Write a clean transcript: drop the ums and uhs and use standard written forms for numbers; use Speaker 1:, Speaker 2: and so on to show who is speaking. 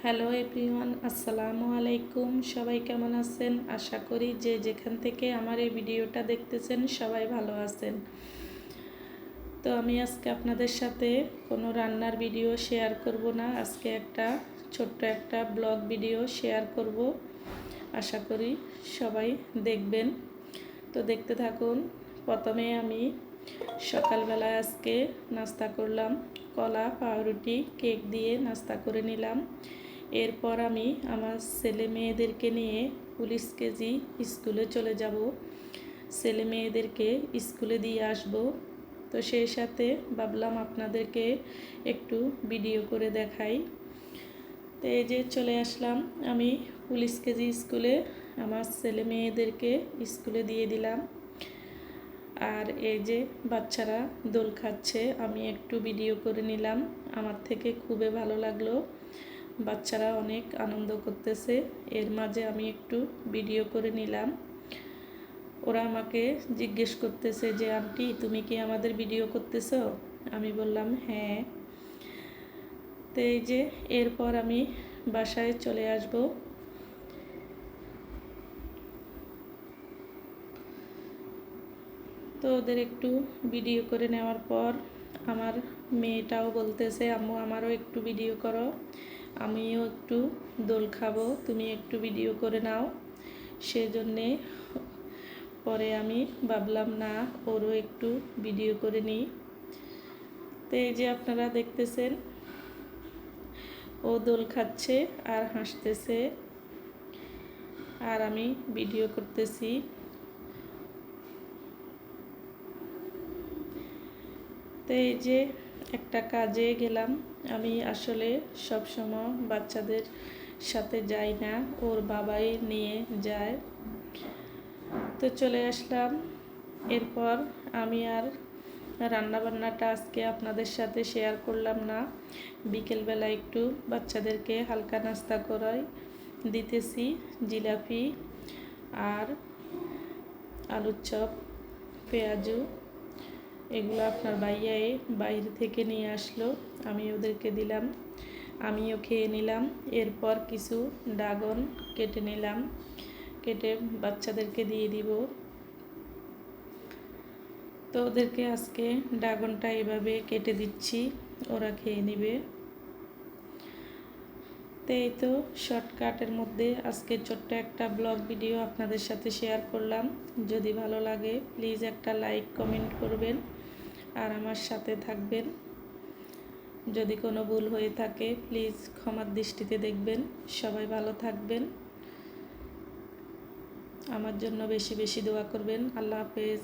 Speaker 1: Hello everyone, আসসালামু আলাইকুম। সবাই কেমন আছেন? আশা করি যে যেখান থেকে আমার এই ভিডিওটা দেখতেছেন সবাই ভালো আছেন। তো আমি আজকে আপনাদের সাথে কোনো রান্নার ভিডিও শেয়ার করব না, আজকে ছোট্ট একটা ব্লগ ভিডিও শেয়ার করব। আশা করি সবাই দেখবেন। তো দেখতে থাকুন। প্রথমে আমি সকালবেলায় আজকে নাস্তা করলাম, কলা, পাউরুটি, কেক দিয়ে নাস্তা করে নিলাম। এরপর আমি আমার ছেলে মেয়েদেরকে নিয়ে পুলিশ কেজি স্কুলে চলে যাব, ছেলে মেয়েদেরকে স্কুলে দিয়ে আসব। তো সেই সাথে ভাবলাম আপনাদেরকে একটু ভিডিও করে দেখাই। তো এই যে চলে আসলাম আমি পুলিশ কেজি স্কুলে, আমার ছেলে মেয়েদেরকে স্কুলে দিয়ে দিলাম। আর এই যে বাচ্চারা দোল খাচ্ছে, আমি একটু ভিডিও করে নিলাম। আমার থেকে খুবই ভালো লাগলো, বাচ্চারা অনেক আনন্দ করতেছে, এর মাঝে আমি একটু ভিডিও করে নিলাম। ওরা আমাকে জিজ্ঞেস করতেছে যে আন্টি তুমি কি আমাদের ভিডিও করতেছো? আমি বললাম হ্যাঁ। তো এই যে এরপর আমি বাসায় চলে আসব। তো ওদের একটু ভিডিও করে নেওয়ার পর আমার মেয়েটাও বলতেছে আম্মু আমারও একটু ভিডিও করো, আমিও একটু দোল খাবো, তুমি একটু ভিডিও করে নাও। সেজন্যে পরে আমি ভাবলাম না, ওরও একটু ভিডিও করে নিই। তো এই যে আপনারা দেখতেছেন ও দোল খাচ্ছে আর হাসতেছে, আর আমি ভিডিও করতেছি। তো এই যে একটা কাজে গেলাম, আমি আসলে সবসময় বাচ্চাদের সাথে যাই না, ওর বাবাই নিয়ে যায়। তো চলে আসলাম। এরপর আমি আর রান্নাবান্নাটা আজকে আপনাদের সাথে শেয়ার করলাম না। বিকেলবেলা একটু বাচ্চাদেরকে হালকা নাস্তা করাই দিতেছি, জিলাপি আর আলুর চপ, পেঁয়াজু, এগুলো আপনার ভাইয়াই বাইরে থেকে নিয়ে আসলো, আমি ওদেরকে দিলাম, আমিও খেয়ে নিলাম। এরপর কিছু ড্রাগন কেটে নিলাম, কেটে বাচ্চাদেরকে দিয়ে দিব। তো ওদেরকে আজকে ড্রাগনটা এভাবে কেটে দিচ্ছি, ওরা খেয়ে নেবে। তো এই তো শর্টকাটের মধ্যে আজকে ছোট্ট একটা ব্লগ ভিডিও আপনাদের সাথে শেয়ার করলাম। যদি ভালো লাগে প্লিজ একটা লাইক কমেন্ট করবেন আর আমার সাথে থাকবেন। যদি কোনো ভুল হয়ে থাকে প্লিজ ক্ষমার দৃষ্টিতে দেখবেন। সবাই ভালো থাকবেন, আমার জন্য বেশি বেশি দোয়া করবেন। আল্লাহ হাফেজ।